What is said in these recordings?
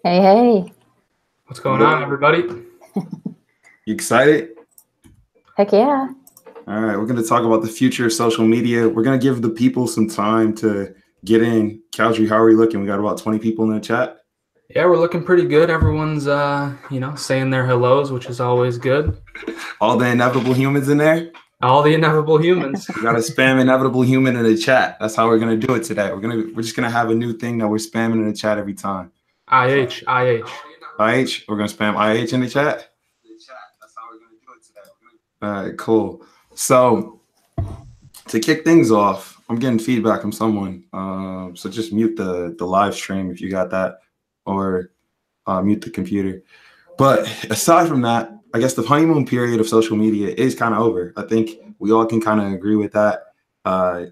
Hey, hey. What's going on, everybody? You excited? Heck yeah. All right, we're going to talk about the future of social media. We're going to give the people some time to get in. Calgary, how are we looking? We got about 20 people in the chat. Yeah, we're looking pretty good. Everyone's, saying their hellos, which is always good. All the inevitable humans in there? All the inevitable humans. We got to spam inevitable human in the chat. That's how we're going to do it today. We're just going to have a new thing that we're spamming in the chat every time. IH. We're going to spam IH in the chat? That's how we're going to do it today. All right, cool. So to kick things off, I'm getting feedback from someone. So just mute the live stream if you got that, or mute the computer. But aside from that, I guess the honeymoon period of social media is kind of over. I think we all can kind of agree with that. I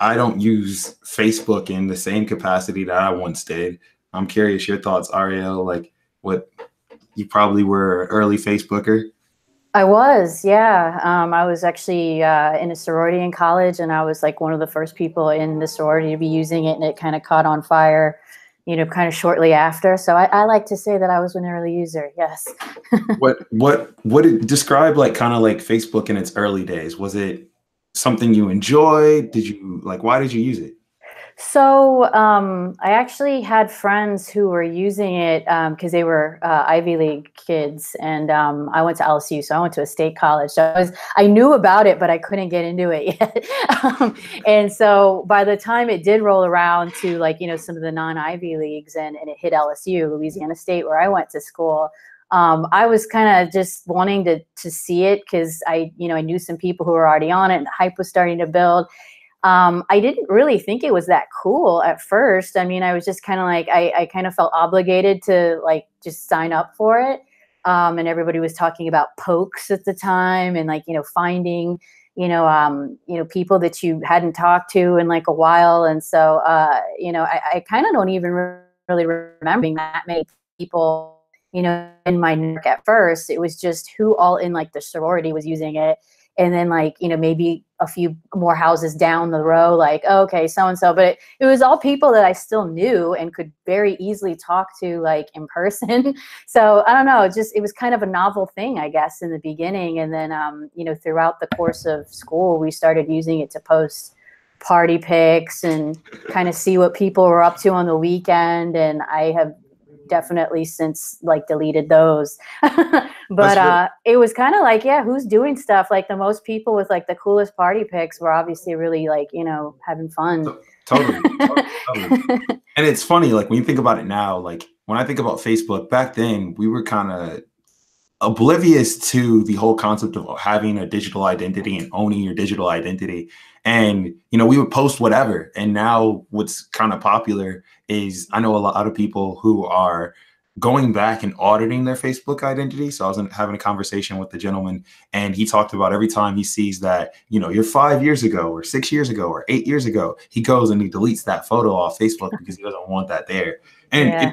don't use Facebook in the same capacity that I once did. I'm curious your thoughts, Ariel, like what you probably were an early Facebooker. I was, yeah. I was actually in a sorority in college, and I was like one of the first people in the sorority to be using it, and it kind of caught on fire, kind of shortly after. So I like to say that I was an early user, yes. What it describe like kind of like Facebook in its early days? Was it something you enjoyed? Why did you use it? So I actually had friends who were using it because they were Ivy League kids, and I went to LSU, so I went to a state college. So I knew about it, but I couldn't get into it yet. And so by the time it did roll around to some of the non-Ivy Leagues, and it hit LSU, Louisiana State, where I went to school, I was kind of just wanting to see it because I knew some people who were already on it, and the hype was starting to build. I didn't really think it was that cool at first. I mean, I was just kind of like, I kind of felt obligated to just sign up for it. And everybody was talking about pokes at the time, and finding, people that you hadn't talked to in a while. And so, I kind of don't even really remember being that many people, in my network at first. It was just who all in the sorority was using it. And then maybe a few more houses down the row, okay, so-and-so, but it was all people that I still knew and could very easily talk to in person. So I don't know, it was kind of a novel thing, I guess, in the beginning. And then, throughout the course of school, we started using it to post party pics and kind of see what people were up to on the weekend. And I have definitely since deleted those. But it was kind of yeah, who's doing stuff? The most people with the coolest party pics were obviously really having fun. Totally. And it's funny, when you think about it now, when I think about Facebook, back then we were kind of oblivious to the whole concept of having a digital identity and owning your digital identity. And, we would post whatever. And now what's kind of popular is I know a lot of people who are going back and auditing their Facebook identity. So I was having a conversation with the gentleman, and he talked about every time he sees that, you're 5 years ago or 6 years ago or 8 years ago, he goes and he deletes that photo off Facebook because he doesn't want that there. And yeah.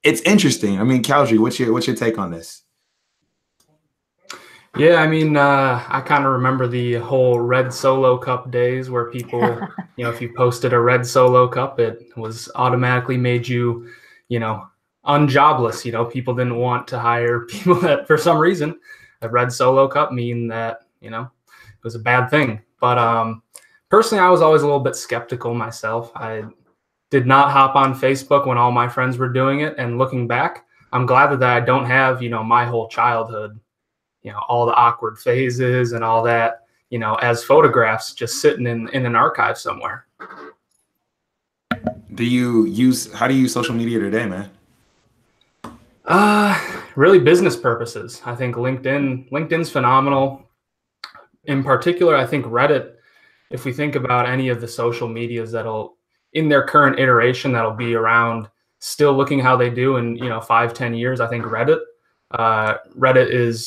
It's interesting. I mean, Calgary, what's your take on this? Yeah, I mean, I kind of remember the whole Red Solo Cup days where people, if you posted a Red Solo Cup, it was automatically made you, unjobless. People didn't want to hire people that, for some reason, a Red Solo Cup mean that, it was a bad thing. But personally, I was always a little bit skeptical myself. I did not hop on Facebook when all my friends were doing it. And looking back, I'm glad that I don't have, my whole childhood, all the awkward phases and all that, as photographs just sitting in an archive somewhere. How do you use social media today, man? Really business purposes. I think LinkedIn's phenomenal. In particular, I think Reddit, if we think about any of the social medias that'll, in their current iteration, that'll be around still looking how they do in 5-10 years, I think Reddit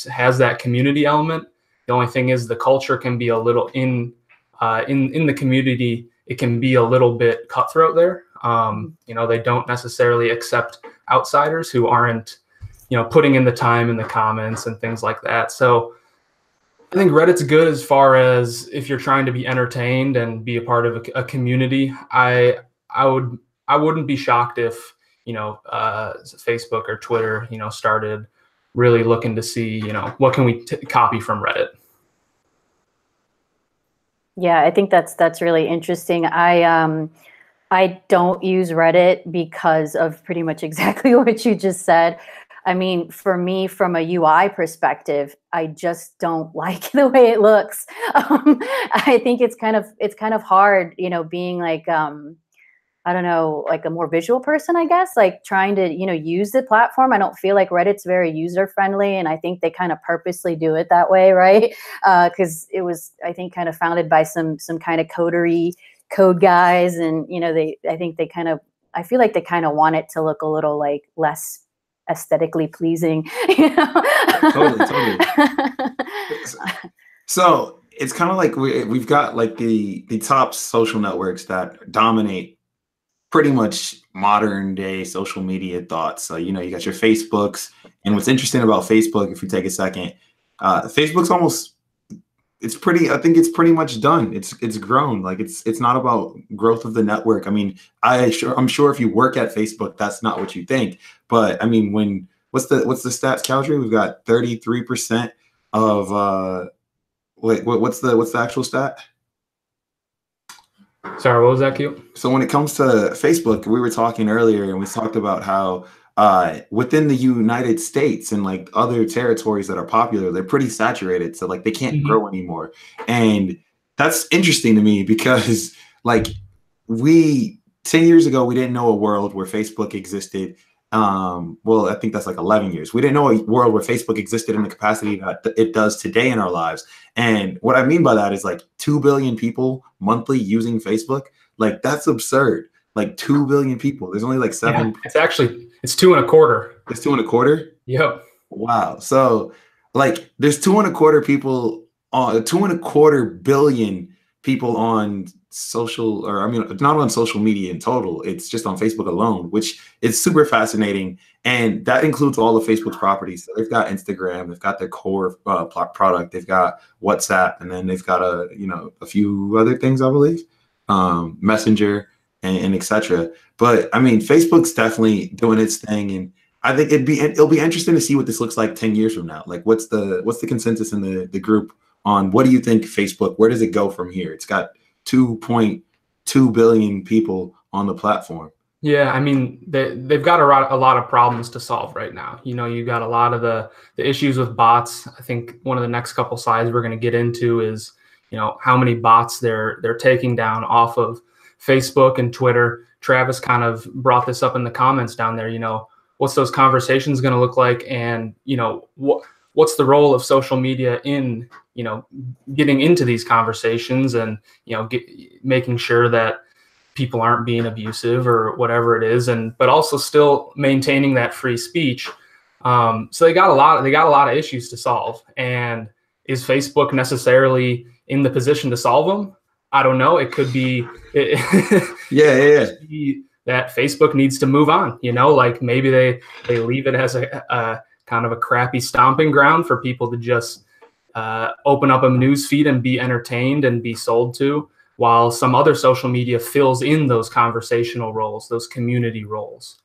has that community element. The only thing is the culture can be a little in the community, it can be a little bit cutthroat there. They don't necessarily accept outsiders who aren't putting in the time in the comments and things like that. So I think Reddit's good as far as if you're trying to be entertained and be a part of a community. I wouldn't be shocked if Facebook or Twitter, started really looking to see, what can we copy from Reddit? Yeah, I think that's really interesting. I don't use Reddit because of pretty much exactly what you just said. I mean, for me, from a UI perspective, I just don't like the way it looks. I think it's kind of hard, being like I don't know, like a more visual person, I guess, like trying to, use the platform. I don't feel like Reddit's very user friendly. And I think they kind of purposely do it that way, right? Because it was, I think, kind of founded by some kind of code guys. And, I feel like they kind of want it to look a little like less aesthetically pleasing, Totally. So it's kind of like we've got like the top social networks that dominate pretty much modern day social media thoughts. So, you got your Facebooks. And what's interesting about Facebook, if you take a second, Facebook's I think it's pretty much done. It's grown. Like it's not about growth of the network. I mean, I'm sure if you work at Facebook, that's not what you think. But I mean, what's the stats, Calgary? We've got 33% of what's the actual stat? Sorry, what was that, Q? So when it comes to Facebook, we were talking earlier and we talked about how within the United States and like other territories that are popular, they're pretty saturated. So like they can't grow anymore. And that's interesting to me because like 10 years ago, we didn't know a world where Facebook existed. Well, I think that's like 11 years. We didn't know a world where Facebook existed in the capacity that it does today in our lives. And what I mean by that is like 2 billion people monthly using Facebook. Like that's absurd. Like 2 billion people. There's only like 7. Yeah, it's 2.25. It's 2.25. Yep. Wow. So like there's 2.25 people on 2.25 billion people on social, or I mean, not on social media in total. It's just on Facebook alone, which is super fascinating. And that includes all of Facebook's properties. So they've got Instagram, they've got their core product, they've got WhatsApp, and then they've got a few other things, I believe, Messenger and etc. But I mean, Facebook's definitely doing its thing, and I think it'll be interesting to see what this looks like 10 years from now. Like, what's the consensus in the group on what do you think Facebook? Where does it go from here? It's got 2.2 billion people on the platform. Yeah, I mean, they've got a lot of problems to solve right now. You got a lot of the issues with bots. I think one of the next couple slides we're going to get into is, how many bots they're taking down off of Facebook and Twitter. Travis kind of brought this up in the comments down there. What's those conversations going to look like, and what's the role of social media in getting into these conversations and making sure that people aren't being abusive or whatever it is, but also still maintaining that free speech. So they got a lot of issues to solve. And is Facebook necessarily in the position to solve them? I don't know. It could be. Yeah. That Facebook needs to move on. Like maybe they leave it as a kind of a crappy stomping ground for people to just open up a news feed and be entertained and be sold to, while some other social media fills in those conversational roles, those community roles.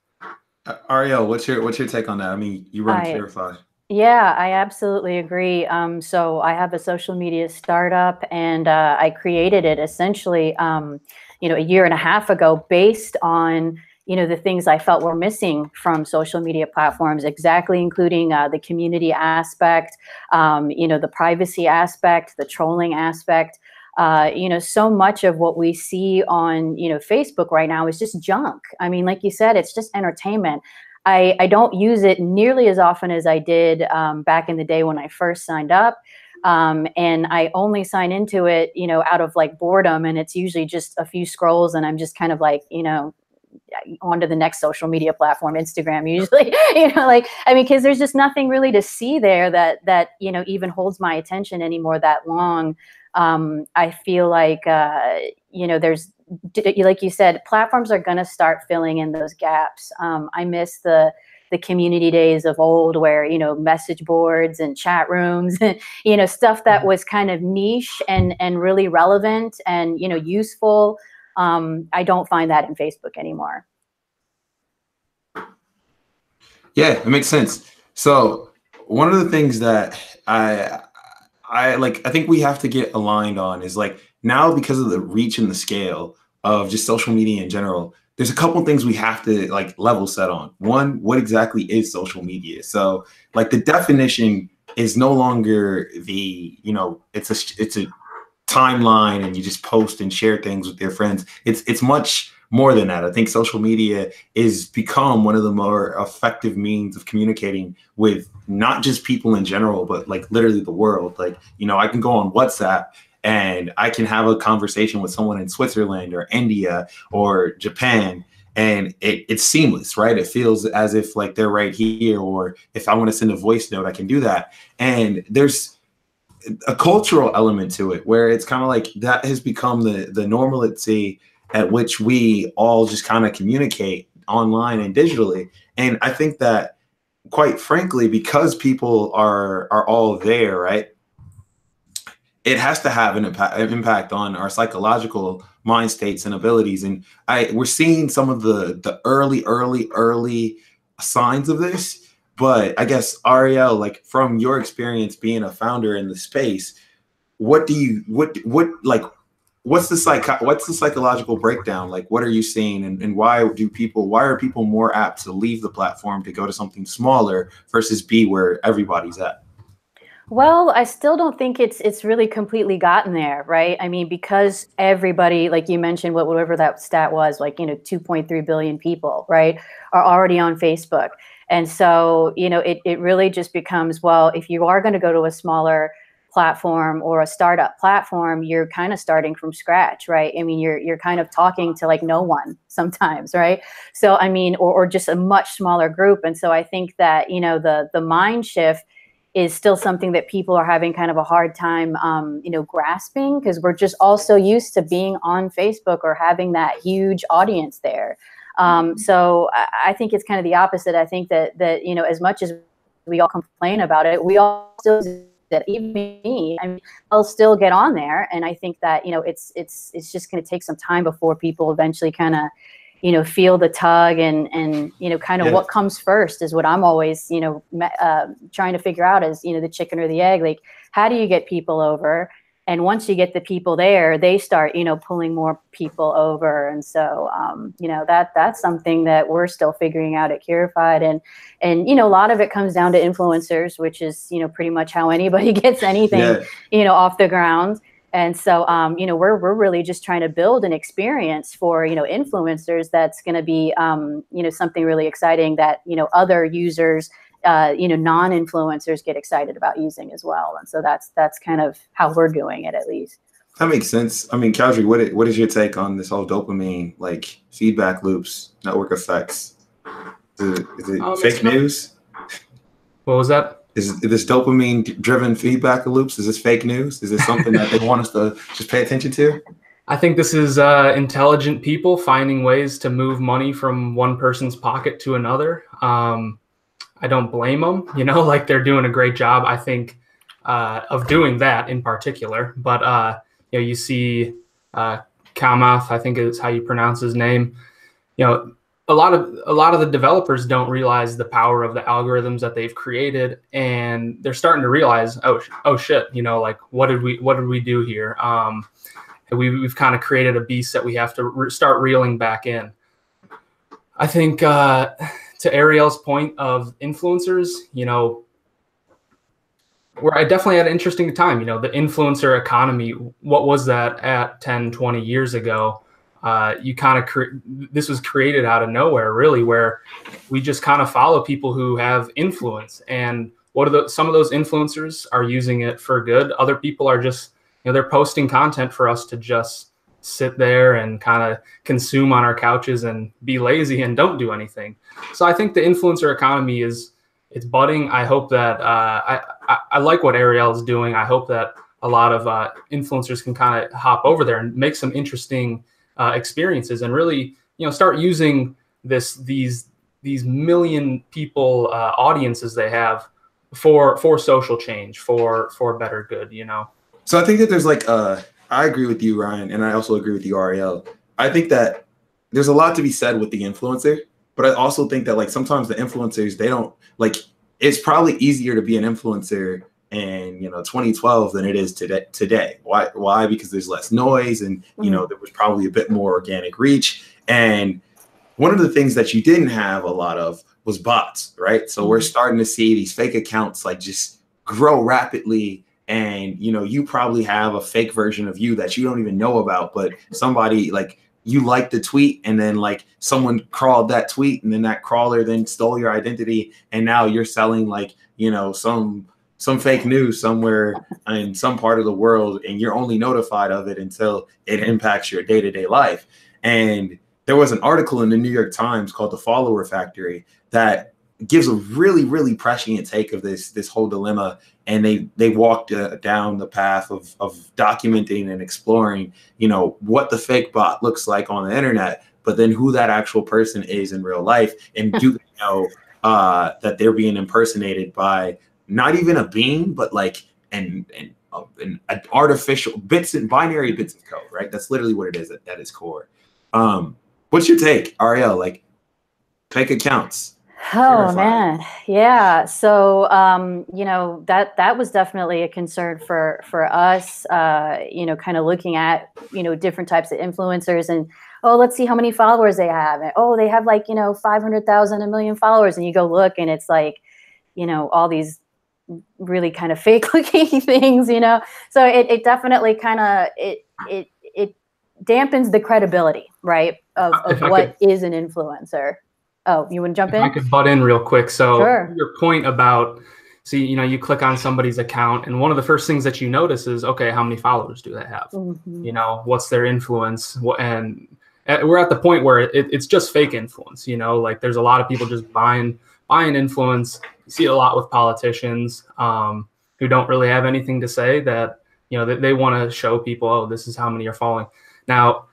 Ariel, what's your take on that? I mean, you run Clarify. Yeah, I absolutely agree. So I have a social media startup, and I created it essentially, a year and a half ago, based on the things I felt were missing from social media platforms, exactly, including the community aspect, the privacy aspect, the trolling aspect. So much of what we see on, Facebook right now is just junk. I mean, like you said, it's just entertainment. I don't use it nearly as often as I did back in the day when I first signed up. And I only sign into it, out of like boredom, and it's usually just a few scrolls, and I'm just kind of like, onto the next social media platform, Instagram usually, because there's just nothing really to see there that even holds my attention anymore that long. I feel like, there's, like you said, platforms are going to start filling in those gaps. I miss the community days of old where, message boards and chat rooms, stuff that was kind of niche and really relevant and, useful. I don't find that in Facebook anymore. Yeah, it makes sense. So one of the things that I think we have to get aligned on is like now because of the reach and the scale of just social media in general, there's a couple things we have to like level set on. One, what exactly is social media? So like the definition is no longer the, it's a timeline and you just post and share things with your friends. It's much more than that. I think social media is become one of the more effective means of communicating with not just people in general, but like literally the world. Like, I can go on WhatsApp and I can have a conversation with someone in Switzerland or India or Japan, and it's seamless, right? It feels as if like they're right here, or if I want to send a voice note, I can do that. And there's a cultural element to it where it's kind of like that has become the normalcy at which we all just kind of communicate online and digitally. And I think that, quite frankly, because people are all there, right, it has to have an impact on our psychological mind states and abilities. And we're seeing some of the early signs of this. But I guess, Ariel, like from your experience being a founder in the space, what do you like? What's the psychological breakdown? Like, what are you seeing, and why are people more apt to leave the platform to go to something smaller versus be where everybody's at? Well, I still don't think it's really completely gotten there, right? I mean, because everybody, like you mentioned, whatever that stat was, like 2.3 billion people, right, are already on Facebook. And so, it really just becomes, well, if you are going to go to a smaller platform or a startup platform, you're kind of starting from scratch, right? I mean, you're kind of talking to like no one sometimes, right? So, I mean, or just a much smaller group. And so I think that, the mind shift is still something that people are having kind of a hard time, grasping, because we're just all so used to being on Facebook or having that huge audience there. So I think it's kind of the opposite. I think that as much as we all complain about it, we all still, that even me, I mean, I'll still get on there, and I think that it's just going to take some time before people eventually kind of feel the tug, and kind of what comes first is what I'm always trying to figure out is the chicken or the egg. Like, how do you get people over? And once you get the people there, they start, pulling more people over. And so, that's something that we're still figuring out at Curified. And a lot of it comes down to influencers, which is, pretty much how anybody gets anything, off the ground. And so, we're really just trying to build an experience for, influencers that's going to be, something really exciting that, other users, non-influencers get excited about using as well. And so that's kind of how we're doing it, at least. That makes sense. I mean, Kadri, what is your take on this whole dopamine, like feedback loops, network effects? Is it fake news? What was that? Is this dopamine driven feedback loops? Is this fake news? Is this something that they want us to just pay attention to? I think this is intelligent people finding ways to move money from one person's pocket to another. I don't blame them, like they're doing a great job, I think, of doing that in particular. But, you see Kamath, I think is how you pronounce his name. A lot of the developers don't realize the power of the algorithms that they've created, and they're starting to realize, oh shit, like what did we do here? We've kind of created a beast that we have to start reeling back in. I think to Ariel's point of influencers, where I definitely had an interesting time. The influencer economy, what was that at 10, 20 years ago? You kind of this was created out of nowhere, really, where we just kind of follow people who have influence. And some of those influencers are using it for good. Other people are just, they're posting content for us to just sit there and kind of consume on our couches and be lazy and don't do anything. So I think the influencer economy it's budding. I hope that I like what Ariel is doing. I hope that a lot of influencers can kind of hop over there and make some interesting experiences and really, start using these million people audiences they have for social change, for better good, So I think that there's I agree with you, Ryan, and I also agree with you, Ariel. I think that there's a lot to be said with the influencer, But I also think that like sometimes the influencers, they don't like, it's probably easier to be an influencer in 2012 than it is today. Why? Because there's less noise, and there was probably a bit more organic reach. And one of the things that you didn't have a lot of was bots, right? So we're starting to see these fake accounts like just grow rapidly. And you probably have a fake version of you that you don't even know about, but somebody like you liked the tweet, and then like someone crawled that tweet, and then that crawler then stole your identity, and now you're selling like some fake news somewhere in some part of the world, and you're only notified of it until it impacts your day-to-day life. And there was an article in the New York Times called The Follower Factory that gives a really, really prescient take of this whole dilemma. And they walked down the path of documenting and exploring, what the fake bot looks like on the internet, but then who that actual person is in real life. And do they know that they're being impersonated by not even a being, but like an artificial binary bits of code, right? That's literally what it is at its core. What's your take, Ariel? Like fake accounts? Oh man, yeah. So that was definitely a concern for us. Kind of looking at different types of influencers, and let's see how many followers they have, and they have like 500,000, 1 million followers, and you go look, and it's like all these really kind of fake looking things, So it definitely kind of it dampens the credibility, right, of what is an influencer. Oh, you want to jump in? I could butt in real quick. So sure. Your point about, you click on somebody's account, and one of the first things that you notice is, okay, how many followers do they have? What's their influence? And we're at the point where it's just fake influence. Like there's a lot of people just buying influence. You see it a lot with politicians who don't really have anything to say, that they want to show people, oh, this is how many are following. Now,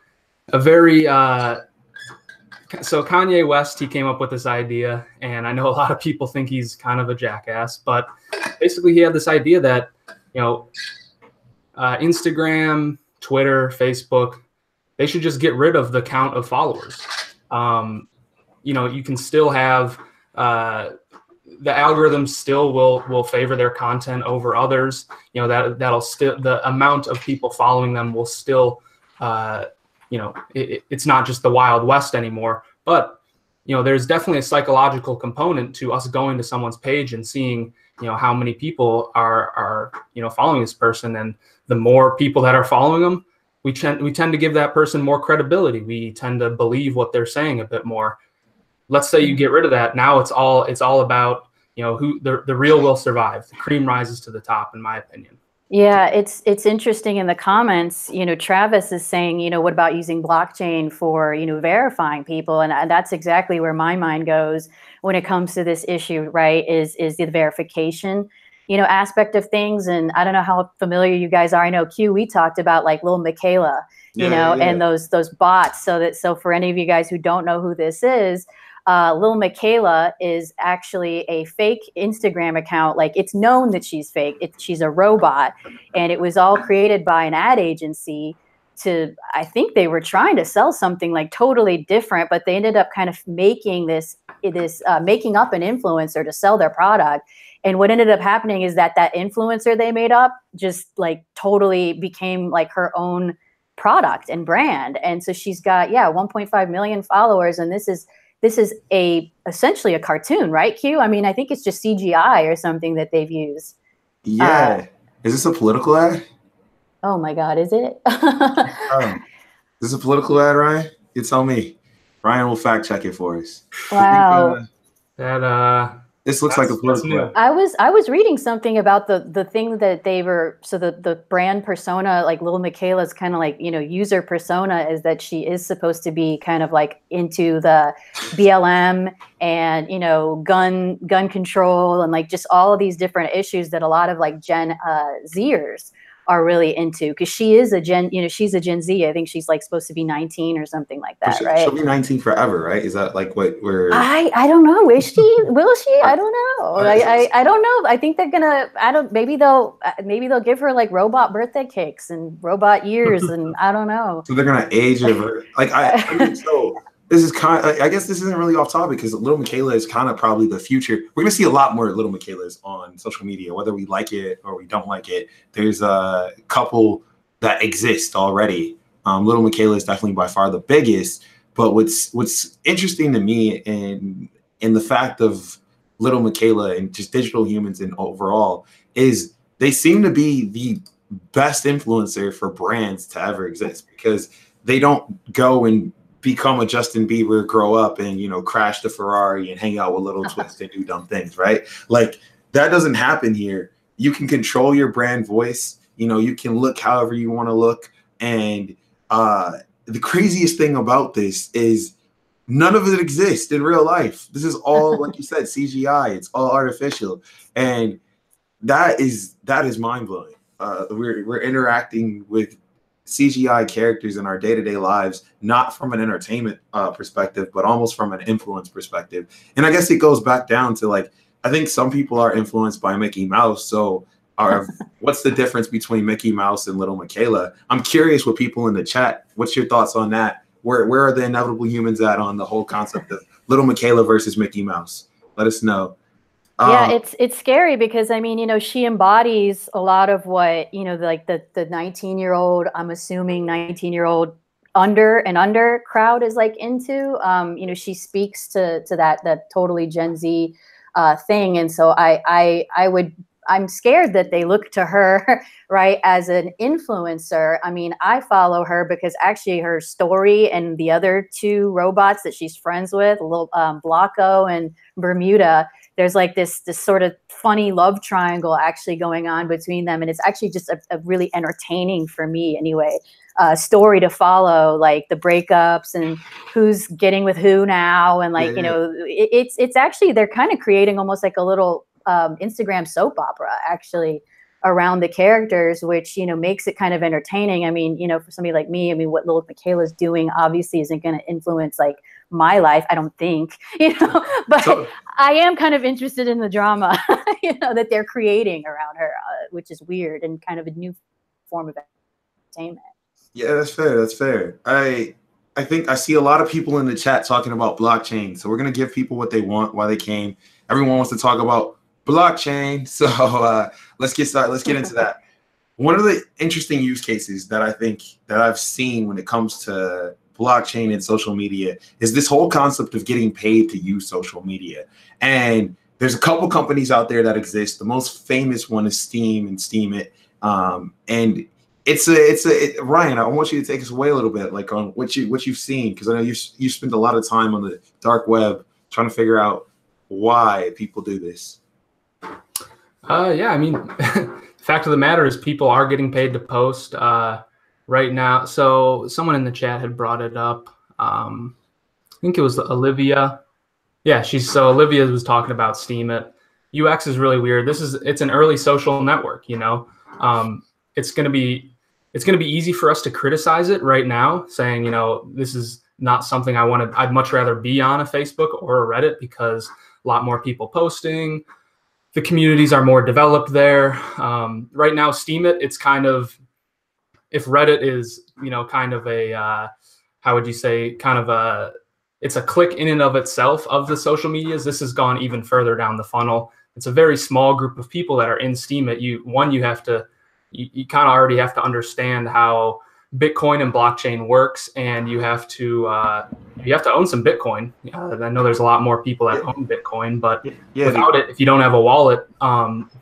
so Kanye West, he came up with this idea, and I know a lot of people think he's kind of a jackass, but basically he had this idea that, Instagram, Twitter, Facebook, they should just get rid of the count of followers. You can still have, the algorithm still will favor their content over others. That'll still, the amount of people following them will still, it's not just the Wild West anymore, but there's definitely a psychological component to us going to someone's page and seeing how many people are following this person, and the more people that are following them, we tend to give that person more credibility. We tend to believe what they're saying a bit more. Let's say you get rid of that, now it's all about who the real will survive. The cream rises to the top, in my opinion. Yeah, it's interesting in the comments, Travis is saying, what about using blockchain for, verifying people? And that's exactly where my mind goes when it comes to this issue, right, is the verification, aspect of things. And I don't know how familiar you guys are. I know, Q, we talked about like Lil Miquela, and those bots. So for any of you guys who don't know who this is, Lil Miquela is actually a fake Instagram account. Like, it's known that she's fake. She's a robot, and it was all created by an ad agency to, I think they were trying to sell something like totally different, but they ended up kind of making making up an influencer to sell their product. And what ended up happening is that influencer they made up just like totally became like her own product and brand. And so she's got 1.5 million followers, and this is essentially a cartoon, right, Q? I mean, I think it's just CGI or something that they've used. Yeah. Is this a political ad? Oh my God, is it? Is this a political ad, Ryan? You tell me. Ryan will fact check it for us. Wow. This looks like a political ad. I was reading something about the thing that they were, so the brand persona, like Lil Miquela's kind of like, user persona is that she is supposed to be kind of like into the BLM and, gun control and like just all of these different issues that a lot of like Gen Zers are really into, because she is she's a Gen Z. I think she's like supposed to be 19 or something like that, right? She'll be 19 forever, right? Is that like what we're? I don't know. Is she? Will she? I don't know. I don't know. I think they're gonna. Maybe they'll give her like robot birthday cakes and robot years, and I don't know. So they're gonna age her. Like I mean, so this is kind of, I guess this isn't really off topic because Little Michaela is kind of probably the future. We're going to see a lot more Little Michaelas on social media, whether we like it or we don't like it. There's a couple that exist already. Little Michaela is definitely by far the biggest. But what's interesting to me in the fact of Little Michaela and just digital humans and overall is they seem to be the best influencer for brands to ever exist, because they don't go and become a Justin Bieber, grow up and, you know, crash the Ferrari and hang out with Little Twist and do dumb things, right? Like, that doesn't happen here. You can control your brand voice. You know, you can look however you want to look. And the craziest thing about this is none of it exists in real life. This is all, like you said, CGI. It's all artificial. And that is mind blowing. We're interacting with CGI characters in our day-to-day lives, not from an entertainment perspective, but almost from an influence perspective. And I guess it goes back down to, like, I think some people are influenced by Mickey Mouse. So what's the difference between Mickey Mouse and Little Michaela? I'm curious with people in the chat. What's your thoughts on that? Where are the inevitable humans at on the whole concept of Little Michaela versus Mickey Mouse? Let us know. Yeah, it's scary because, I mean, you know, she embodies a lot of what, you know, like the 19-year-old, I'm assuming 19-year-old under crowd is like into. You know, she speaks to that totally Gen Z thing. And so I'm scared that they look to her, right, as an influencer. I mean, I follow her because actually her story and the other two robots that she's friends with, little Blocko and Bermuda, there's like this sort of funny love triangle actually going on between them. And it's actually just a really entertaining, for me anyway, story to follow, like the breakups and who's getting with who now. And like, you know, it's actually, they're kind of creating almost like a little Instagram soap opera actually around the characters, which, you know, makes it kind of entertaining. I mean, you know, for somebody like me, I mean, what Little Michaela's doing obviously isn't going to influence like my life, I don't think, you know, but so, I am kind of interested in the drama, you know, that they're creating around her, which is weird and kind of a new form of entertainment. Yeah, that's fair. That's fair. I think I see a lot of people in the chat talking about blockchain. So we're going to give people what they want while they came. Everyone wants to talk about blockchain. So let's get started. Let's get into that. One of the interesting use cases that I think that I've seen when it comes to blockchain and social media is this whole concept of getting paid to use social media. And there's a couple companies out there that exist. The most famous one is Steam and Steemit. And Ryan, I want you to take us away a little bit, like on what you've seen, because I know you spent a lot of time on the dark web trying to figure out why people do this. Yeah, I mean, fact of the matter is people are getting paid to post right now. So someone in the chat had brought it up. I think it was Olivia. Yeah, Olivia was talking about Steemit. UX is really weird. It's an early social network, you know. It's gonna be easy for us to criticize it right now, saying, you know, this is not something I'd much rather be on a Facebook or a Reddit because a lot more people posting. The communities are more developed there. Right now, Steemit, it's kind of, if Reddit is, you know, kind of a, how would you say, kind of it's a click in and of itself of the social medias. This has gone even further down the funnel. It's a very small group of people that are in Steemit. You kind of already have to understand how Bitcoin and blockchain works, and you have to own some Bitcoin. I know there's a lot more people that own Bitcoin, but without it, if you don't have a wallet,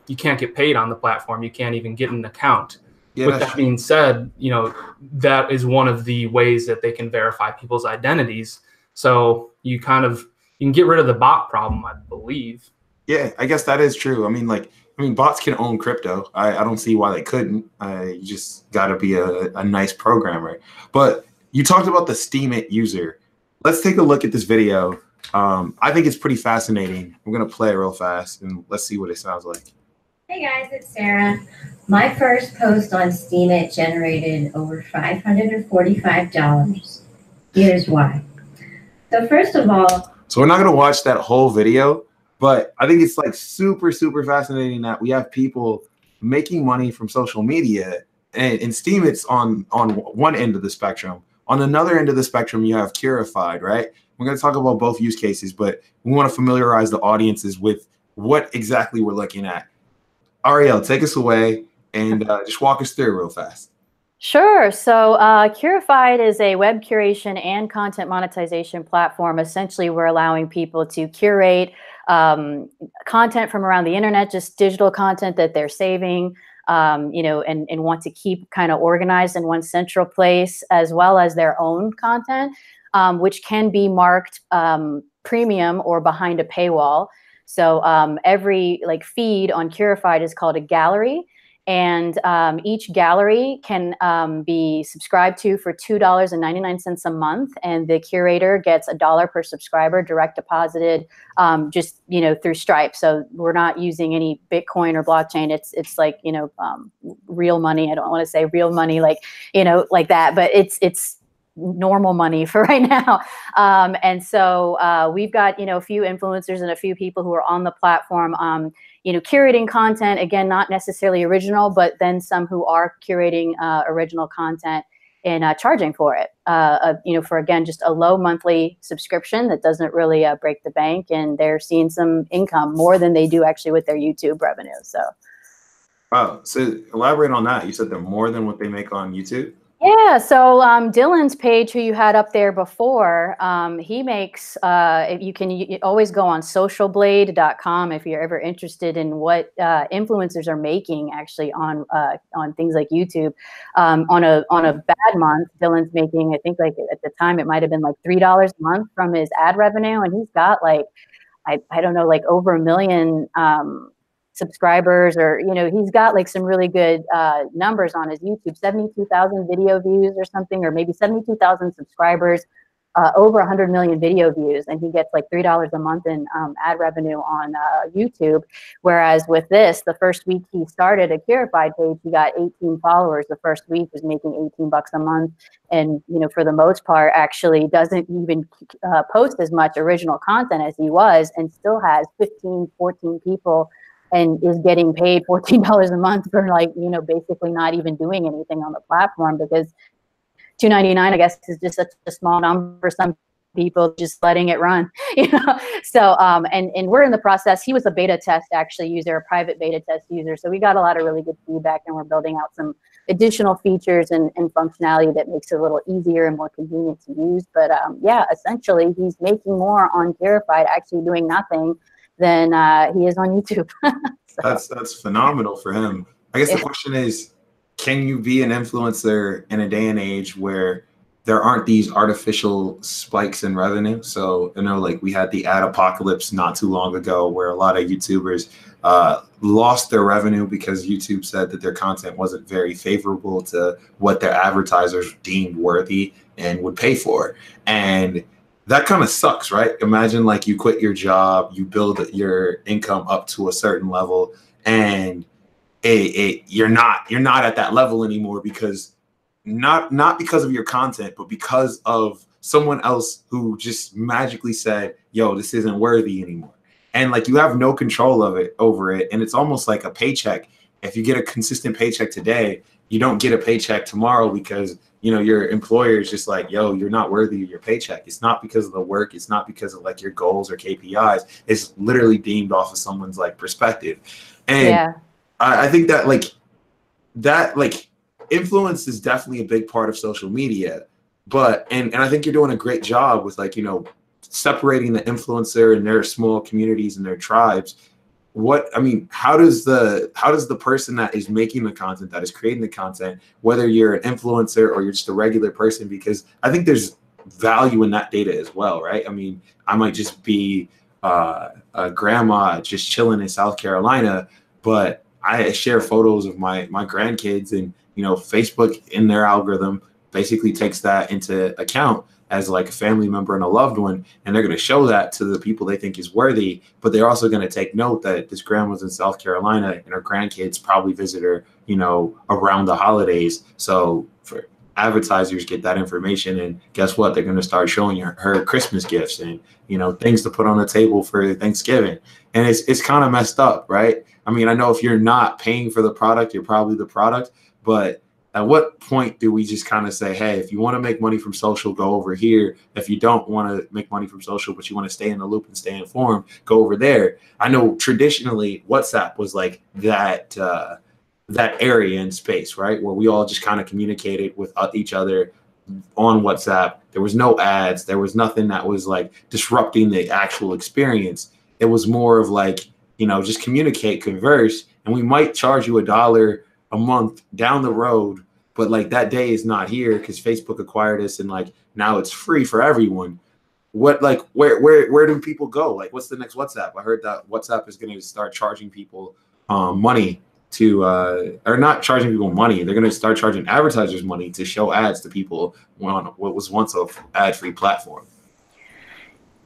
you can't get paid on the platform. You can't even get an account. With that being said, you know, that is one of the ways that they can verify people's identities. So you can get rid of the bot problem, I believe. Yeah, I guess that is true. I mean, bots can own crypto. I don't see why they couldn't. You just got to be a nice programmer. But you talked about the Steemit user. Let's take a look at this video. I think it's pretty fascinating. I'm going to play it real fast, and let's see what it sounds like. Hey guys, it's Sarah. My first post on Steemit generated over $545. Here's why. So first of all... So we're not going to watch that whole video, but I think it's like super, super fascinating that we have people making money from social media, and Steemit's on one end of the spectrum, On another end of the spectrum, you have Curified, right? We're going to talk about both use cases, but we want to familiarize the audiences with what exactly we're looking at. Ariel, take us away and just walk us through real fast. Sure. So Curified is a web curation and content monetization platform. Essentially, we're allowing people to curate content from around the internet, just digital content that they're saving, and want to keep kind of organized in one central place, as well as their own content, which can be marked premium or behind a paywall. So every feed on Curified is called a gallery. And each gallery can be subscribed to for $2.99 a month, and the curator gets $1 per subscriber direct deposited, just through Stripe. So we're not using any Bitcoin or blockchain. It's like real money. I don't want to say real money like that, but it's normal money for right now. And so we've got a few influencers and a few people who are on the platform. Curating content, again, not necessarily original, but then some who are curating original content and charging for it, for, again, just a low monthly subscription that doesn't really break the bank. And they're seeing some income more than they do actually with their YouTube revenue. So. Wow. So elaborate on that. You said they're more than what they make on YouTube? Yeah, so Dylan's page, who you had up there before, he makes, you always go on socialblade.com if you're ever interested in what influencers are making actually on things like YouTube. On a bad month, Dylan's making, I think at the time it might have been like $3 a month from his ad revenue, and he's got I don't know, over 1 million subscribers, or he's got some really good numbers on his YouTube, 72,000 video views or something, or maybe 72,000 subscribers, over 100 million video views, and he gets $3 a month in ad revenue on YouTube. Whereas with this, the first week he started a Curified page, he got 18 followers. The first week was making $18 a month, and for the most part actually doesn't even post as much original content as he was, and still has 15, 14 people, and is getting paid $14 a month for basically not even doing anything on the platform, because $2.99, I guess, is just such a small number for some people, just letting it run, So, and we're in the process. He was a beta test actually user, a private beta test user. So we got a lot of really good feedback, and we're building out some additional features and functionality that makes it a little easier and more convenient to use. But yeah, essentially he's making more on Curified, actually doing nothing, than he is on YouTube. So. That's phenomenal for him. I guess the question is, can you be an influencer in a day and age where there aren't these artificial spikes in revenue? So, we had the ad apocalypse not too long ago where a lot of YouTubers lost their revenue because YouTube said that their content wasn't very favorable to what their advertisers deemed worthy and would pay for. And that kind of sucks, right? Imagine you quit your job, you build your income up to a certain level, and you're not at that level anymore, because not because of your content, but because of someone else who just magically said, yo, this isn't worthy anymore. And you have no control over it. And it's almost like a paycheck. If you get a consistent paycheck today, you don't get a paycheck tomorrow because your employer is just like, yo, you're not worthy of your paycheck. It's not because of the work. It's not because of your goals or KPIs. It's literally deemed off of someone's perspective. And yeah. I think that influence is definitely a big part of social media, but and I think you're doing a great job with separating the influencer and their small communities and their tribes. How does the person that is making the content, that is creating the content, whether you're an influencer or you're just a regular person, because I think there's value in that data as well, right? I might just be a grandma just chilling in South Carolina, but I share photos of my grandkids, and Facebook in their algorithm basically takes that into account as a family member and a loved one, and they're going to show that to the people they think is worthy. But they're also going to take note that this grandma's in South Carolina and her grandkids probably visit her, around the holidays. So for advertisers get that information, and guess what? They're going to start showing her Christmas gifts and things to put on the table for Thanksgiving. And it's kind of messed up, right? I know if you're not paying for the product, you're probably the product, but at what point do we just kind of say, hey, if you want to make money from social, go over here. If you don't want to make money from social, but you want to stay in the loop and stay informed, go over there. I know traditionally WhatsApp was like that area in space, right? Where we all just kind of communicated with each other on WhatsApp. There was no ads. There was nothing that was like disrupting the actual experience. It was more of like, you know, just communicate, converse, and we might charge you $1 a month down the road, but like that day is not here because Facebook acquired us and like now it's free for everyone. What, like, where do people go? Like, what's the next WhatsApp? I heard that WhatsApp is going to start charging people money to or not charging people money. They're going to start charging advertisers money to show ads to people on what was once a ad-free platform.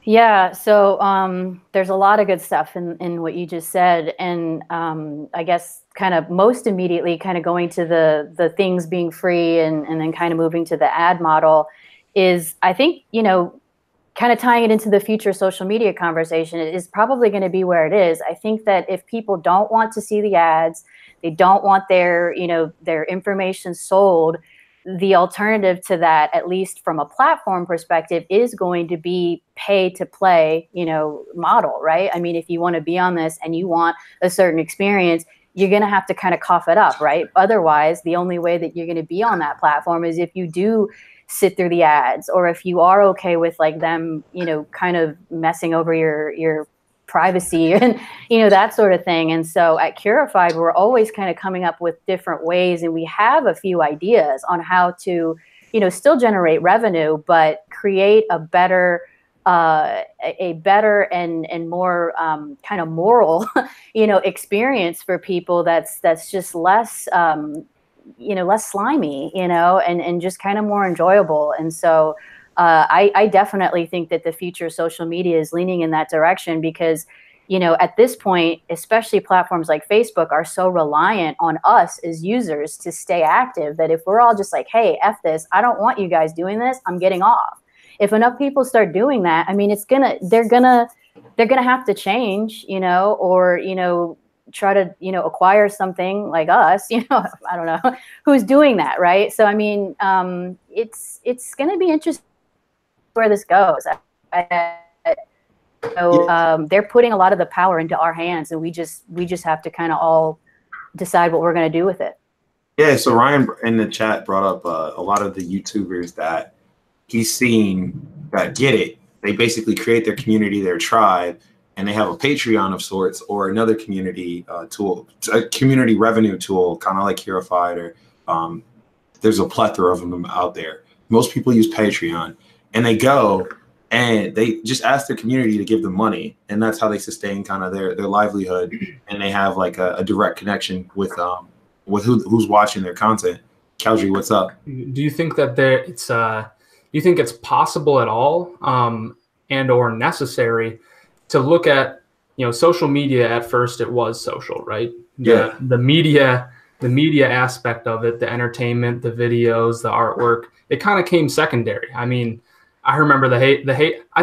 Yeah, so there's a lot of good stuff in what you just said, and I guess kind of most immediately kind of going to the things being free and then kind of moving to the ad model is, I think, you know, kind of tying it into the future social media conversation, it is probably going to be where it is. I think that if people don't want to see the ads, they don't want their, you know, their information sold, the alternative to that, at least from a platform perspective, is going to be pay to play, you know, model, right? I mean, if you want to be on this and you want a certain experience, you're going to have to kind of cough it up, right? Otherwise, the only way that you're going to be on that platform is if you do sit through the ads, or if you are okay with like them, you know, kind of messing over your privacy and, you know, that sort of thing. And so at Curified, we're always kind of coming up with different ways, and we have a few ideas on how to, you know, still generate revenue, but create a better and more kind of moral, you know, experience for people that's just less, you know, less slimy, you know, and just kind of more enjoyable. And so I definitely think that the future of social media is leaning in that direction because, you know, at this point, especially platforms like Facebook are so reliant on us as users to stay active that if we're all just like, hey, F this, I don't want you guys doing this, I'm getting off. If enough people start doing that, I mean, they're gonna have to change, you know, or, you know, try to, you know, acquire something like us, you know, I don't know who's doing that, right? So, I mean, it's going to be interesting where this goes. They're putting a lot of the power into our hands, and we just have to kind of all decide what we're going to do with it. Yeah, so Ryan in the chat brought up a lot of the YouTubers that he's seen that get it. They basically create their community, their tribe, and they have a Patreon of sorts or another community tool, a community revenue tool, kind of like Curified, or there's a plethora of them out there. Most people use Patreon, and they go and they just ask their community to give them money, and that's how they sustain kind of their livelihood, and they have like a direct connection with who's watching their content. Calgary, what's up? Do you think that you think it's possible at all and or necessary to look at, you know, social media? At first it was social, right? Yeah. The media aspect of it, the entertainment, the videos, the artwork, it kind of came secondary. I mean, I remember I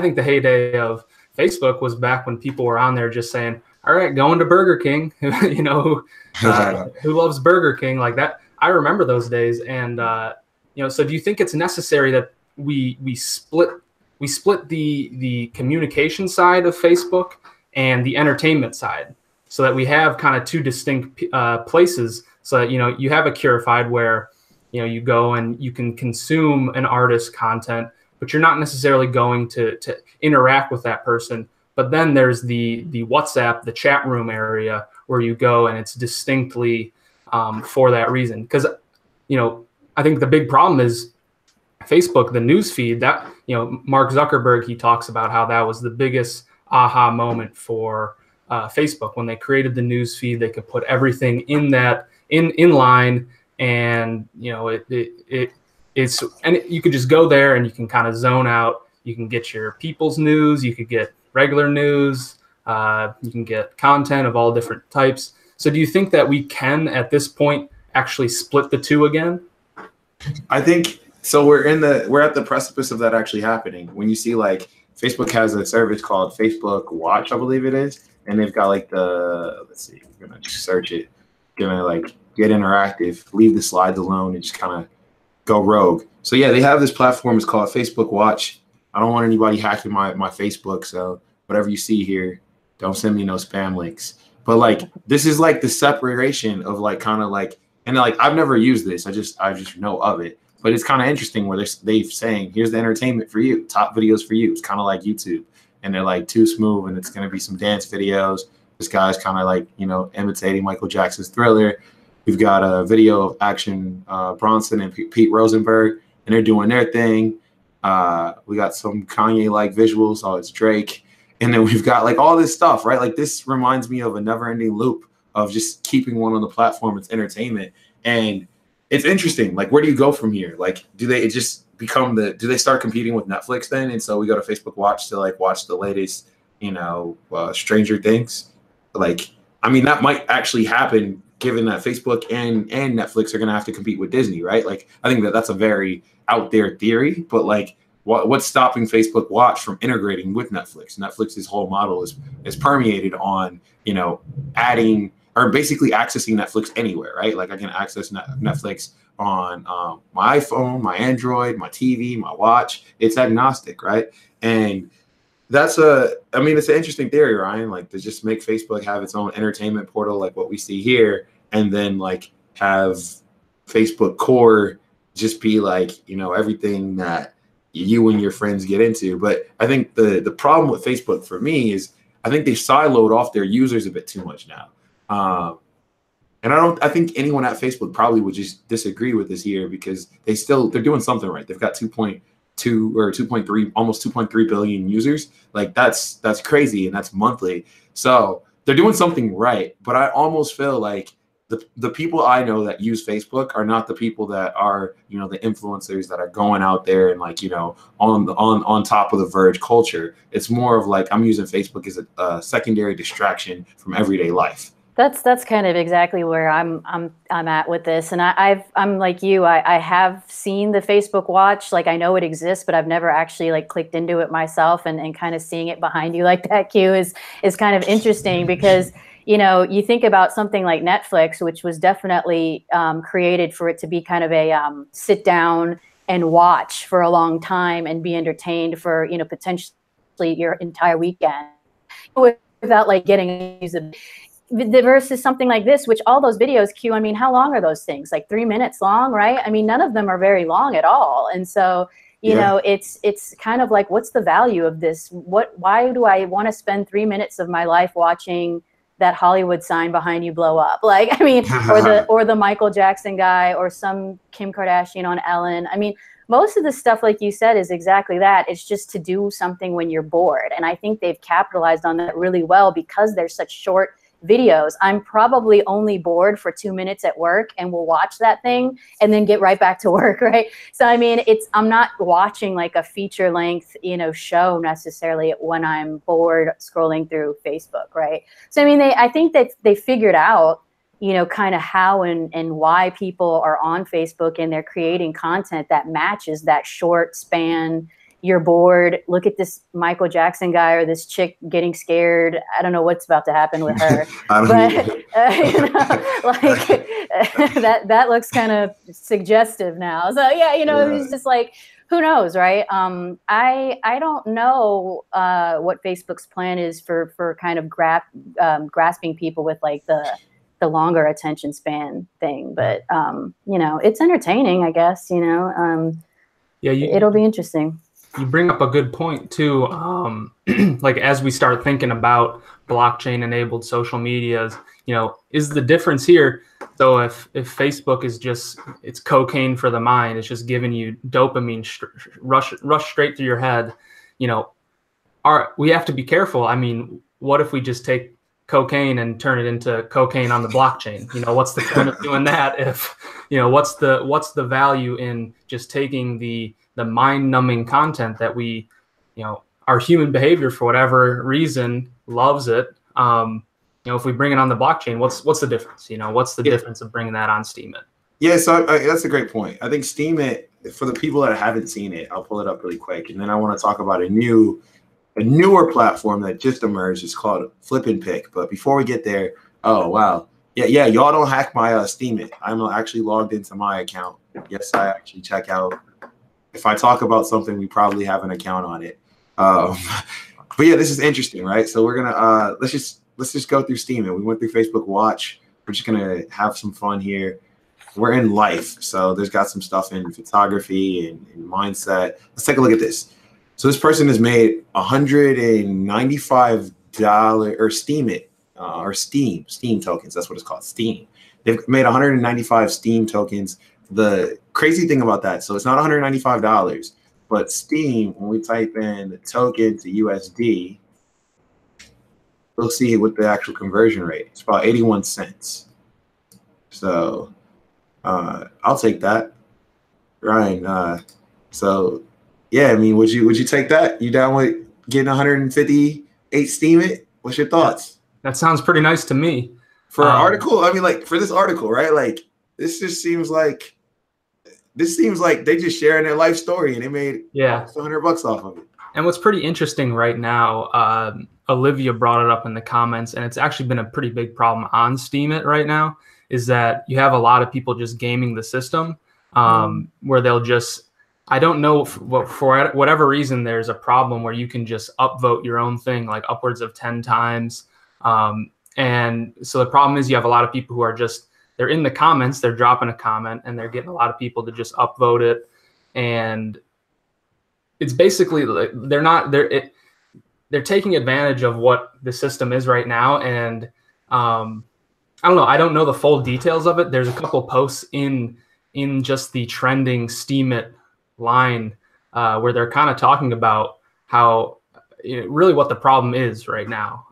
think the heyday of Facebook was back when people were on there just saying, all right, going to Burger King, you know, who loves Burger King, like that. I remember those days. And, you know, so do you think it's necessary that we split the communication side of Facebook and the entertainment side, so that we have kind of two distinct places, so that, you know, you have a Curified where, you know, you go and you can consume an artist's content, but you're not necessarily going to interact with that person. But then there's the WhatsApp, the chat room area where you go and it's distinctly for that reason. Because, you know, I think the big problem is Facebook, the news feed, that, you know, Mark Zuckerberg, he talks about how that was the biggest aha moment for Facebook. When they created the news feed, they could put everything in that in line, and, you know, it's and you could just go there and you can kind of zone out. You can get your people's news, you could get regular news, you can get content of all different types. So do you think that we can at this point actually split the two again? I think so. We're at the precipice of that actually happening. When you see, like, Facebook has a service called Facebook Watch, I believe it is, and they've got like let's see, I'm gonna search it. Gonna like get interactive, leave the slides alone, and just kind of go rogue. So yeah, they have this platform. It's called Facebook Watch. I don't want anybody hacking my Facebook, so whatever you see here, don't send me no spam links. But like, this is like the separation of like kind of like, and like I've never used this. I just know of it. But it's kind of interesting where they're saying, here's the entertainment for you, top videos for you. It's kind of like YouTube, and they're like Too Smooth, and it's gonna be some dance videos. This guy's kind of like, you know, imitating Michael Jackson's Thriller. We've got a video of Action Bronson and Pete Rosenberg, and they're doing their thing. We got some Kanye-like visuals. Oh, it's Drake. And then we've got like all this stuff, right? Like this reminds me of a never-ending loop of just keeping one on the platform. It's entertainment. And it's interesting. Like, where do you go from here? Like, do they start competing with Netflix then? And so we go to Facebook Watch to like watch the latest, you know, Stranger Things. Like, I mean, that might actually happen given that Facebook and Netflix are going to have to compete with Disney, right? Like, I think that's a very out there theory, but like, what's stopping Facebook Watch from integrating with Netflix? Netflix's whole model is permeated on, you know, adding or basically accessing Netflix anywhere, right? Like I can access Netflix on my iPhone, my Android, my TV, my watch. It's agnostic, right? And it's an interesting theory, Ryan, like to just make Facebook have its own entertainment portal, like what we see here, and then like have Facebook core just be like, you know, everything that you and your friends get into. But I think the problem with Facebook for me is I think they've siloed off their users a bit too much now. And I think anyone at Facebook probably would just disagree with this here because they're doing something right. They've got 2.2 or 2.3, almost 2.3 billion users. Like that's crazy. And that's monthly. So they're doing something right. But I almost feel like the people I know that use Facebook are not the people that are, you know, the influencers that are going out there and like, you know, on top of the Verge culture. It's more of like, I'm using Facebook as a secondary distraction from everyday life. That's kind of exactly where I'm at with this. And I'm like you, I have seen the Facebook Watch, like I know it exists, but I've never actually like clicked into it myself, and kind of seeing it behind you like that, Q, is kind of interesting because, you know, you think about something like Netflix, which was definitely created for it to be kind of a sit down and watch for a long time and be entertained for, you know, potentially your entire weekend without like getting versus something like this, which all those videos, Q, I mean, how long are those things? Like 3 minutes long, right? I mean, none of them are very long at all. And so, you know, it's kind of like, what's the value of this? Why do I want to spend 3 minutes of my life watching that Hollywood sign behind you blow up? Like, I mean, or the Michael Jackson guy, or some Kim Kardashian on Ellen. I mean, most of the stuff, like you said, is exactly that. It's just to do something when you're bored. And I think they've capitalized on that really well because they're such short videos. I'm probably only bored for 2 minutes at work and will watch that thing and then get right back to work, right? So, I mean, I'm not watching like a feature length, you know, show necessarily when I'm bored scrolling through Facebook, right? So, I mean, I think that they figured out, you know, kind of how and why people are on Facebook, and they're creating content that matches that short span. You're bored. Look at this Michael Jackson guy or this chick getting scared. I don't know what's about to happen with her, but you know, like that looks kind of suggestive now. So yeah, you know, it's just like, who knows, right? I don't know what Facebook's plan is for kind of grasping people with like the longer attention span thing, but you know, it's entertaining, I guess. You know, it'll be interesting. You bring up a good point too. Like as we start thinking about blockchain-enabled social medias, you know, is the difference here? So if Facebook is just, it's cocaine for the mind, it's just giving you dopamine rush straight through your head. You know, we have to be careful. I mean, what if we just take cocaine and turn it into cocaine on the blockchain? You know, what's the point of doing that? If, you know, what's the value in just taking the mind-numbing content that we, you know, our human behavior for whatever reason loves it. You know, if we bring it on the blockchain, what's the difference? You know, what's the difference of bringing that on Steemit? Yeah, so that's a great point. I think Steemit, for the people that haven't seen it, I'll pull it up really quick, and then I want to talk about a newer platform that just emerged. It's called Flip and Pick. But before we get there, oh wow, Yeah. Y'all don't hack my Steam it. I'm actually logged into my account. Yes, I actually check out. If I talk about something, we probably have an account on it. But yeah, this is interesting, right? So we're gonna let's just go through Steam it. We went through Facebook Watch. We're just gonna have some fun here. We're in life, so there's got some stuff in photography and mindset. Let's take a look at this. So this person has made $195 or Steam it or Steam tokens. That's what it's called, Steam. They've made 195 Steam tokens. The crazy thing about that, so it's not $195, but Steam, when we type in the token to USD, we'll see what the actual conversion rate. It's about 81 cents. So I'll take that, Ryan. So yeah, I mean, would you take that? You down with getting 158 Steam it? What's your thoughts? That sounds pretty nice to me. For an article, I mean, like for this article, right? Like this seems like they just sharing their life story and they made $100 off of it. And what's pretty interesting right now, Olivia brought it up in the comments, and it's actually been a pretty big problem on Steam it right now, is that you have a lot of people just gaming the system, where they'll just, I don't know, for whatever reason, there's a problem where you can just upvote your own thing like upwards of 10 times. And so the problem is you have a lot of people who are just, they're in the comments, they're dropping a comment, and they're getting a lot of people to just upvote it. And it's basically, they're taking advantage of what the system is right now. And I don't know. I don't know the full details of it. There's a couple posts in just the trending Steam it line where they're kind of talking about how really what the problem is right now.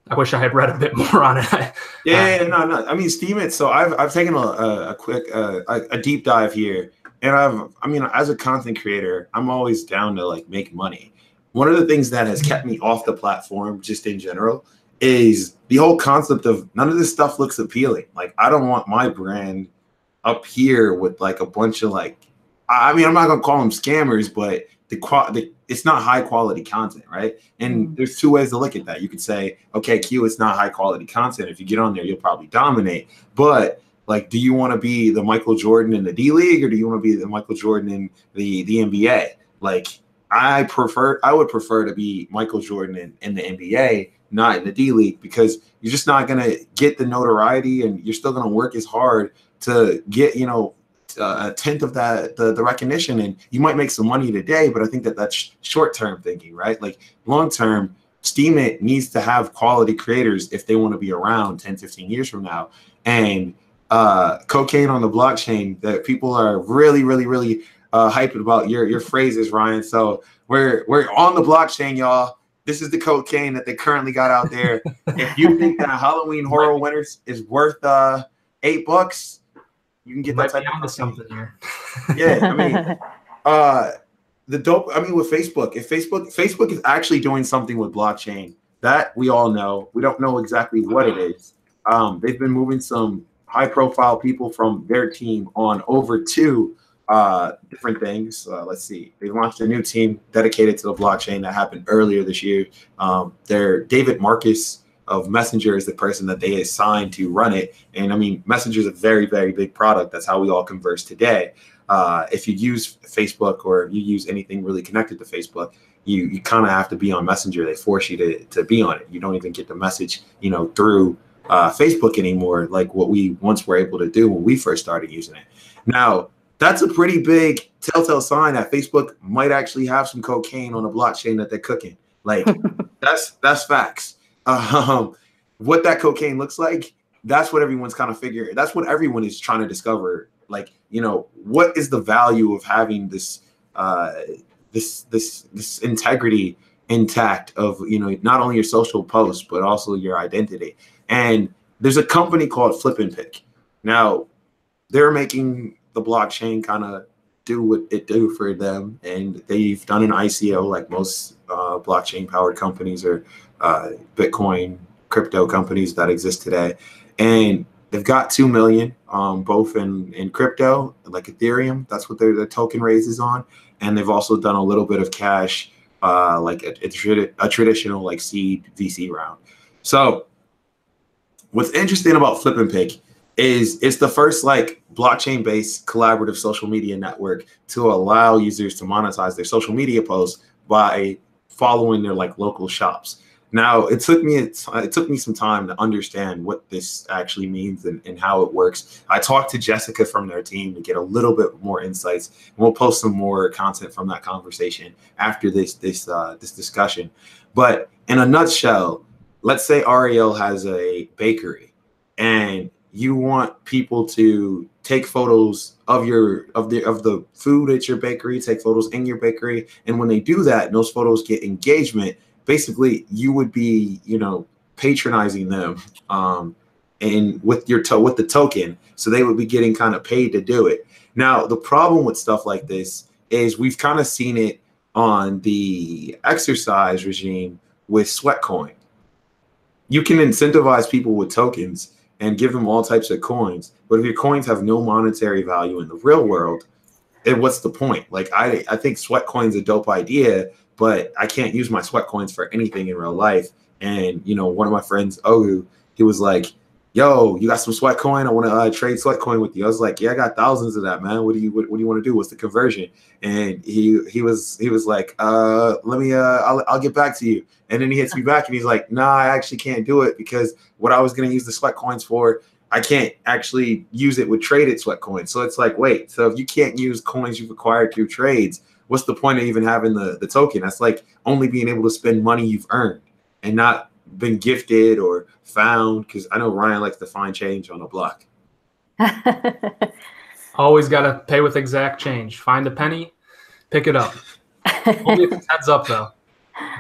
I wish I had read a bit more on it. No. I mean, Steam it. So I've taken a quick a deep dive here, and as a content creator, I'm always down to like make money. One of the things that has kept me off the platform, just in general, is the whole concept of none of this stuff looks appealing. Like, I don't want my brand up here with like a bunch of like, I mean, I'm not gonna call them scammers, but it's not high quality content, right? And there's two ways to look at that. You could say, okay, Q, it's not high quality content. If you get on there, you'll probably dominate. But like, do you want to be the Michael Jordan in the D League, or do you want to be the Michael Jordan in the NBA? Like, I would prefer to be Michael Jordan in the NBA, not in the D League, because you're just not going to get the notoriety, and you're still going to work as hard to get, a tenth of that, the recognition. And you might make some money today, but I think that's short-term thinking, right? Like long-term, Steam it needs to have quality creators if they want to be around 10, 15 years from now. And cocaine on the blockchain, that people are really, really, really hyped about your phrases, Ryan. So we're on the blockchain, y'all. This is the cocaine that they currently got out there. If you think that Halloween Horror Winners is worth $8, you can get that type of something here. Yeah, I mean, with Facebook, if Facebook is actually doing something with blockchain, that we all know. We don't know exactly what it is. They've been moving some high-profile people from their team on over to different things. Let's see. They launched a new team dedicated to the blockchain that happened earlier this year. David Marcus of Messenger is the person that they assigned to run it. And I mean, Messenger is a very, very big product. That's how we all converse today. If you use Facebook or you use anything really connected to Facebook, you kind of have to be on Messenger. They force you to be on it. You don't even get the message, through Facebook anymore, like what we once were able to do when we first started using it. Now, that's a pretty big telltale sign that Facebook might actually have some cocaine on the blockchain that they're cooking. Like that's facts. What that cocaine looks like, that's what everyone's kind of figuring. That's what everyone is trying to discover. Like, what is the value of having this this integrity intact of, not only your social posts, but also your identity. And there's a company called Flip and Pick. Now, they're making the blockchain kind of do what it do for them, and they've done an ICO like most blockchain powered companies or Bitcoin crypto companies that exist today, and they've got 2 million both in crypto like Ethereum. That's what their token raises on, and they've also done a little bit of cash like a traditional like seed VC round. So what's interesting about Flip and Pick is it's the first like blockchain-based collaborative social media network to allow users to monetize their social media posts by following their like local shops. Now, it took me some time to understand what this actually means and how it works. I talked to Jessica from their team to get a little bit more insights, and we'll post some more content from that conversation after this discussion. But in a nutshell, let's say Ariel has a bakery, and you want people to take photos of the food at your bakery, take photos in your bakery, and when they do that, and those photos get engagement. Basically, you would be, patronizing them, and with the token, so they would be getting kind of paid to do it. Now, the problem with stuff like this is we've kind of seen it on the exercise regime with Sweatcoin. You can incentivize people with tokens and give them all types of coins, but if your coins have no monetary value in the real world, what's the point? Like, I think Sweatcoin's a dope idea, but I can't use my sweat coins for anything in real life. And, one of my friends, Ogu, he was like, yo, you got some sweat coin? I want to trade sweat coin with you. I was like, yeah, I got thousands of that, man. What do you want to do? What's the conversion? And he was like, let me, I'll get back to you. And then he hits me back and he's like, nah, I actually can't do it because what I was going to use the sweat coins for, I can't actually use it with traded sweat coins. So it's like, wait, so if you can't use coins you've acquired through trades, what's the point of even having the token? That's like only being able to spend money you've earned and not been gifted or found, because I know Ryan likes to find change on a block. Always got to pay with exact change. Find a penny, pick it up. Only if it's heads up, though.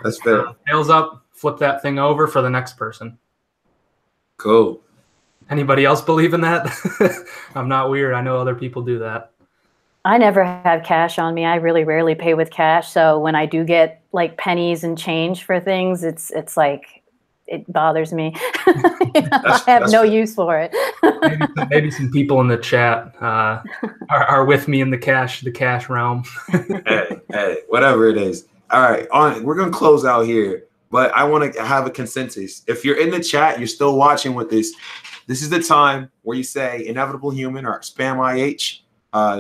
That's fair. Tails up, flip that thing over for the next person. Cool. Anybody else believe in that? I'm not weird. I know other people do that. I never have cash on me. I really rarely pay with cash. So when I do get like pennies and change for things, it's like, it bothers me. I have no use for it. maybe some people in the chat are with me in the cash realm. hey, whatever it is. All right, we're going to close out here, but I want to have a consensus. If you're in the chat, you're still watching with this is the time where you say Inevitable Human or spam IH.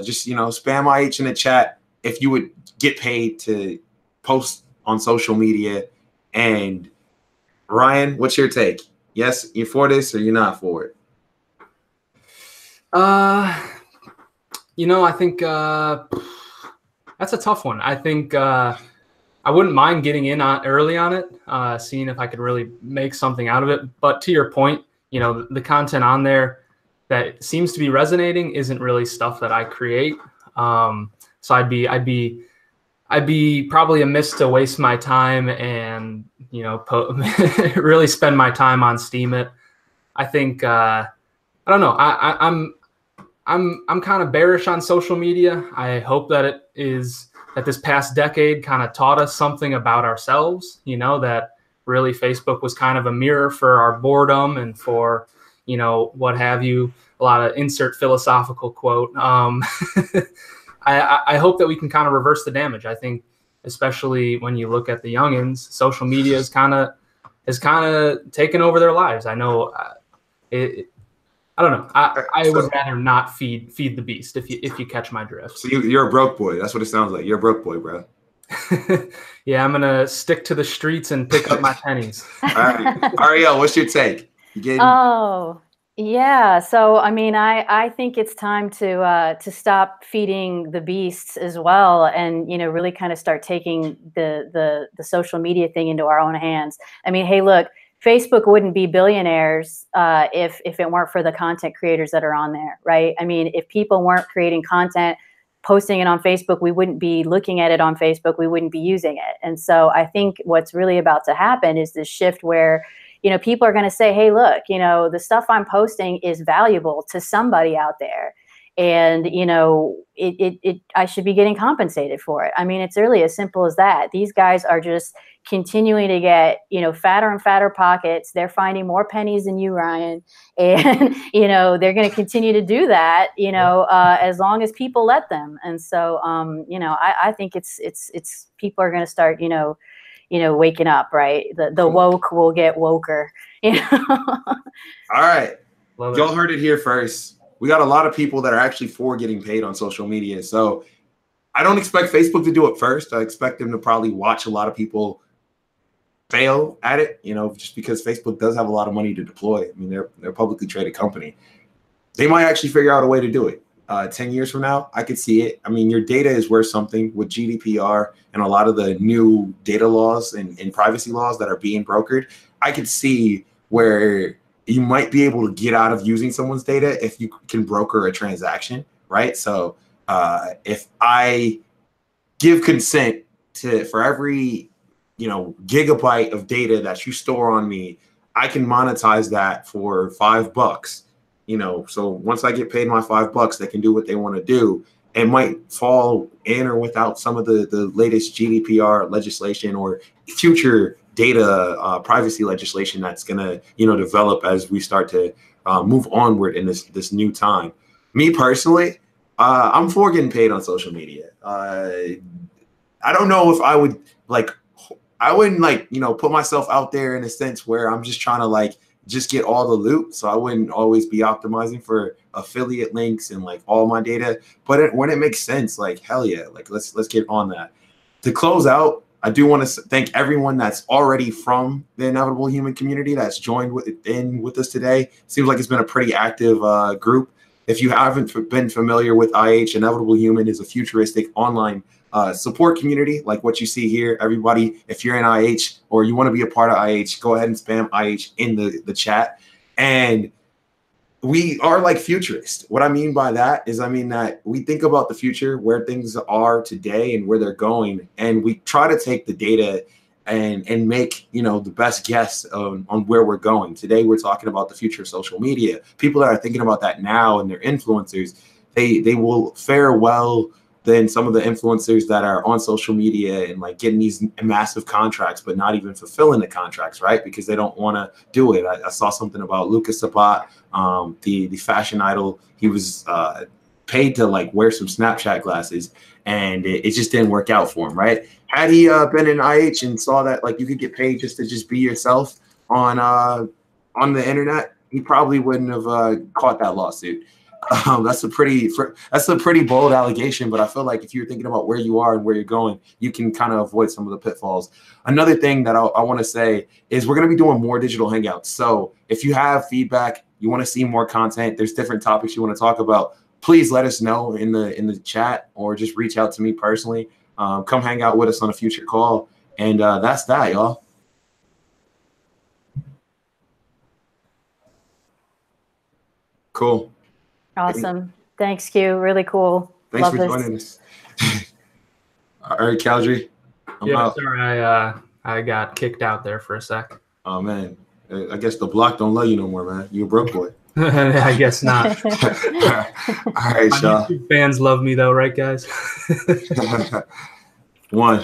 Just, spam IH in the chat if you would get paid to post on social media. And Ryan, what's your take? Yes, you're for this or you're not for it? I think that's a tough one. I think I wouldn't mind getting in early on it, seeing if I could really make something out of it. But to your point, the content on there that seems to be resonating isn't really stuff that I create. So I'd be probably amiss to waste my time and, really spend my time on Steemit. I think, I don't know. I'm kind of bearish on social media. I hope that that this past decade kind of taught us something about ourselves, that really Facebook was kind of a mirror for our boredom and for, what have you, a lot of insert philosophical quote. I hope that we can kind of reverse the damage. I think, especially when you look at the youngins, social media has kind of taken over their lives. I know I don't know. I would rather not feed the beast if you catch my drift. So you're a broke boy. That's what it sounds like. You're a broke boy, bro. Yeah, I'm gonna stick to the streets and pick up my pennies. All right, Ariel, what's your take? Oh, yeah. So, I mean, I think it's time to stop feeding the beasts as well, and really kind of start taking the social media thing into our own hands. I mean, hey, look, Facebook wouldn't be billionaires if it weren't for the content creators that are on there, right? I mean, if people weren't creating content, posting it on Facebook, we wouldn't be looking at it on Facebook. We wouldn't be using it. And so I think what's really about to happen is this shift where people are going to say, hey, look, the stuff I'm posting is valuable to somebody out there. And, I should be getting compensated for it. I mean, it's really as simple as that. These guys are just continuing to get, fatter and fatter pockets. They're finding more pennies than you, Ryan. And, they're going to continue to do that, as long as people let them. And so, I think it's people are going to start, waking up, right? The woke will get woker. All right. Love Y'all it. heard it here first. We got a lot of people that are actually for getting paid on social media. So I don't expect Facebook to do it first. I expect them to probably watch a lot of people fail at it, just because Facebook does have a lot of money to deploy. I mean, they're a publicly traded company. They might actually figure out a way to do it. 10 years from now, I could see it. I mean, your data is worth something with GDPR and a lot of the new data laws and privacy laws that are being brokered. I could see where you might be able to get out of using someone's data if you can broker a transaction, right? So if I give consent for every gigabyte of data that you store on me, I can monetize that for $5. So once I get paid my $5, they can do what they want to do. It might fall in or without some of the latest GDPR legislation or future data privacy legislation that's going to develop as we start to move onward in this new time. Me personally, I'm for getting paid on social media. I don't know if I would I wouldn't put myself out there in a sense where I'm just trying to just get all the loot. So I wouldn't always be optimizing for affiliate links and all my data. But when it makes sense, hell yeah, let's get on that. To close out, I do want to thank everyone that's already from the Inevitable Human community that's joined with us today. Seems like it's been a pretty active group. If you haven't been familiar with IH, Inevitable Human is a futuristic online support community like what you see here. Everybody, if you're in IH or you want to be a part of IH, go ahead and spam IH in the chat. And we are futurists. What I mean by that is that we think about the future, where things are today and where they're going. And we try to take the data and make the best guess on where we're going. Today, we're talking about the future of social media. People that are thinking about that now and they're influencers, they will fare well than some of the influencers that are on social media and getting these massive contracts, but not even fulfilling the contracts, right? Because they don't want to do it. I saw something about Lucas Sabat, the fashion idol. He was paid to wear some Snapchat glasses, and it just didn't work out for him, right? Had he been in IH and saw that you could get paid just to be yourself on the internet, he probably wouldn't have caught that lawsuit. That's a pretty bold allegation, but I feel like if you're thinking about where you are and where you're going, you can kind of avoid some of the pitfalls. Another thing that I want to say is we're going to be doing more digital hangouts. So if you have feedback, you want to see more content, there's different topics you want to talk about, please let us know in the chat or just reach out to me personally. Come hang out with us on a future call. And that's that, y'all. Cool. Awesome. Thanks, Q. Really cool. Thanks Love for this. joining us. All right, Caldry. Yeah, sorry, I got kicked out there for a sec. Oh man, I guess the block don't love you no more, man. You a broke boy. I guess not. All right, My y'all. YouTube fans love me though, right, guys? One.